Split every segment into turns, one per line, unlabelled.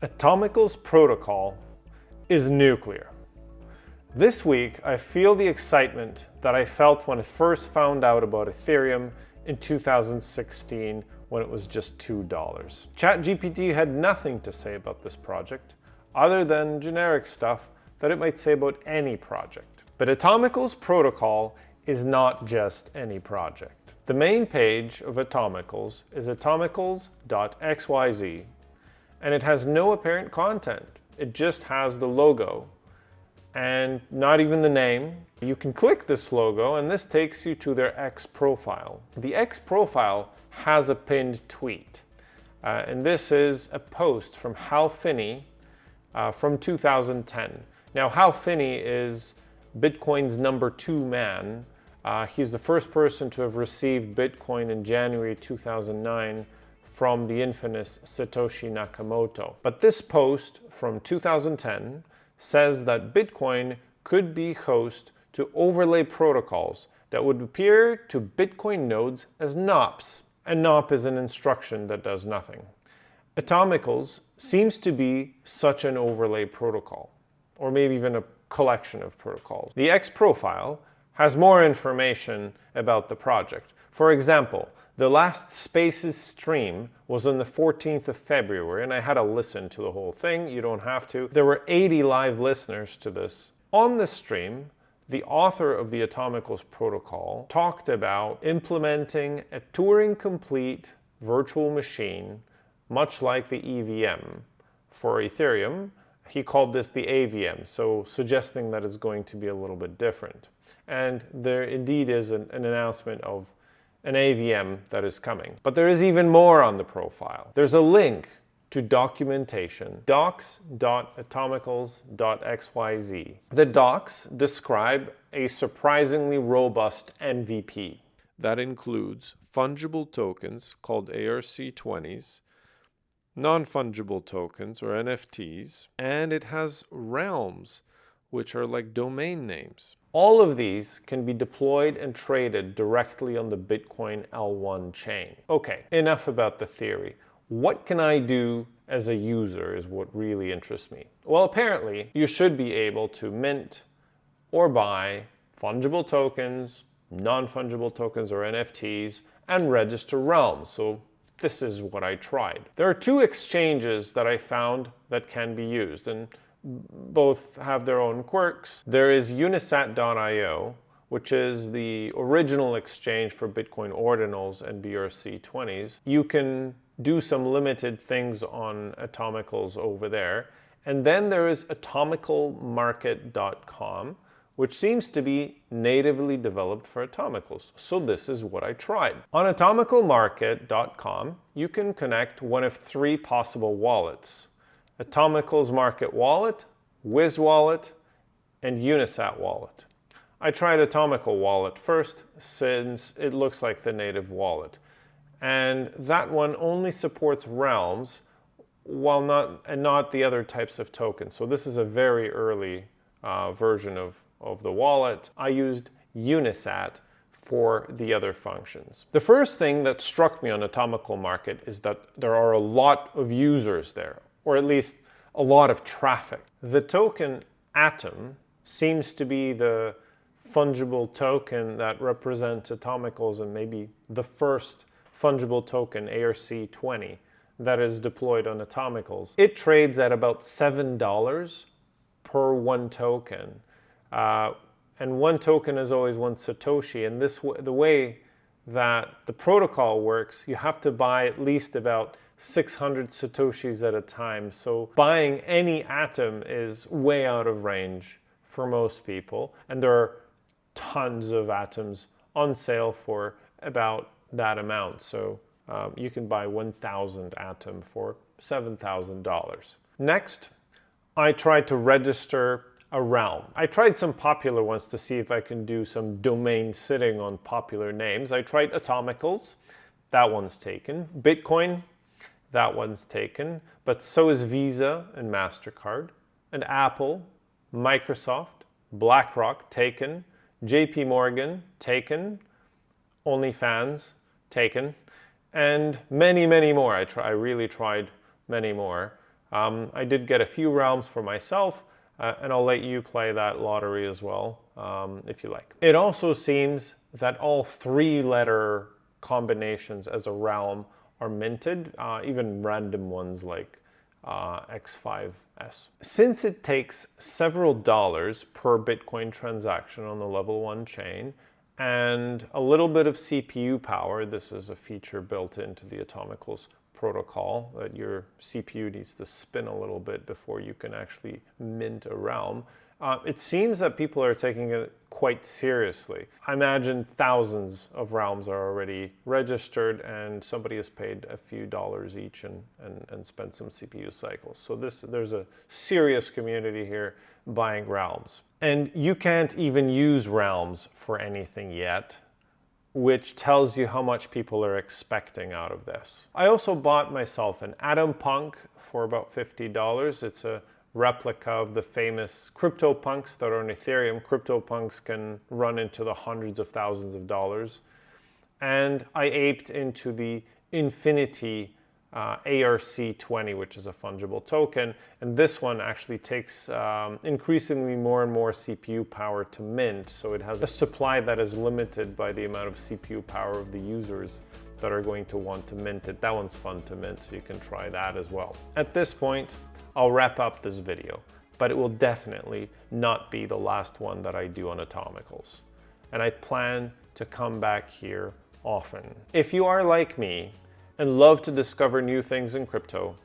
Atomicals protocol is nuclear. This week, I feel the excitement that I felt when I first found out about Ethereum in 2016 when it was just $2. ChatGPT had nothing to say about this project other than generic stuff that it might say about any project. But Atomicals protocol is not just any project. The main page of Atomicals is atomicals.xyz, and it has no apparent content. It just has the logo and not even the name. You can click this logo and this takes you to their X profile. The X profile has a pinned tweet. And this is a post from Hal Finney from 2010. Now, Hal Finney is Bitcoin's #2 man. He's the first person to have received Bitcoin in January 2009 from the infamous Satoshi Nakamoto. But this post from 2010 says that Bitcoin could be host to overlay protocols that would appear to Bitcoin nodes as NOPs. And NOP is an instruction that does nothing. Atomicals seems to be such an overlay protocol, or maybe even a collection of protocols. The X profile has more information about the project. For example, the last Spaces stream was on the 14th of February, and I had to listen to the whole thing. You don't have to. There were 80 live listeners to this. On the stream, the author of the Atomicals protocol talked about implementing a Turing-complete virtual machine, much like the EVM. For Ethereum, he called this the AVM, so suggesting that it's going to be a little bit different. And there indeed is an announcement of an AVM that is coming. But there is even more on the profile. There's a link to documentation, docs.atomicals.xyz. The docs describe a surprisingly robust MVP. That includes fungible tokens called ARC20s, non-fungible tokens or NFTs, and it has realms, which are like domain names. All of these can be deployed and traded directly on the Bitcoin L1 chain. Okay, enough about the theory. What can I do as a user is what really interests me. Well, apparently, you should be able to mint or buy fungible tokens, non-fungible tokens or NFTs, and register realms. So this is what I tried. There are two exchanges that I found that can be used, and both have their own quirks. There is unisat.io, which is the original exchange for Bitcoin ordinals and BRC20s. You can do some limited things on Atomicals over there. And then there is atomicalmarket.com, which seems to be natively developed for Atomicals. So this is what I tried. On atomicalmarket.com, you can connect one of three possible wallets: Atomicals Market Wallet, Wiz Wallet, and Unisat Wallet. I tried Atomical Wallet first, since it looks like the native wallet. And that one only supports realms, while not the other types of tokens. So this is a very early version of the wallet. I used Unisat for the other functions. The first thing that struck me on Atomical Market is that there are a lot of users there, or at least a lot of traffic. The token Atom seems to be the fungible token that represents Atomicals, and maybe the first fungible token, ARC20, that is deployed on Atomicals. It trades at about $7 per one token. And one token is always one Satoshi. And the way that the protocol works, you have to buy at least about 600 Satoshis at a time. So buying any Atom is way out of range for most people. And there are tons of Atoms on sale for about that amount. So you can buy 1,000 Atom for $7,000. Next, I tried to register a realm. I tried some popular ones to see if I can do some domain sitting on popular names. I tried Atomicals, that one's taken. Bitcoin, that one's taken. But so is Visa and MasterCard. And Apple, Microsoft, BlackRock, taken. JP Morgan, taken. OnlyFans, taken. And many, many more. I really tried many more. I did get a few realms for myself, and I'll let you play that lottery as well, if you like. It also seems that all 3-letter combinations as a realm are minted, even random ones like X5S. Since it takes several dollars per Bitcoin transaction on the level 1 chain, and a little bit of CPU power, this is a feature built into the Atomicals protocol, that your CPU needs to spin a little bit before you can actually mint a realm. It seems that people are taking it quite seriously. I imagine thousands of realms are already registered and somebody has paid a few dollars each and spent some CPU cycles. So there's a serious community here buying realms. And you can't even use realms for anything yet, which tells you how much people are expecting out of this. I also bought myself an Atom Punk for about $50. It's a replica of the famous CryptoPunks that are on Ethereum. CryptoPunks can run into the hundreds of thousands of dollars. And I aped into the Infinity ARC20, which is a fungible token. And this one actually takes increasingly more and more CPU power to mint. So it has a supply that is limited by the amount of CPU power of the users that are going to want to mint it. That one's fun to mint, so you can try that as well. At this point, I'll wrap up this video, but it will definitely not be the last one that I do on Atomicals. And I plan to come back here often. If you are like me and love to discover new things in crypto,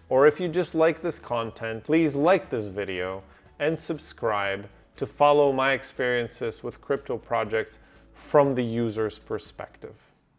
or if you just like this content, please like this video and subscribe to follow my experiences with crypto projects from the user's perspective.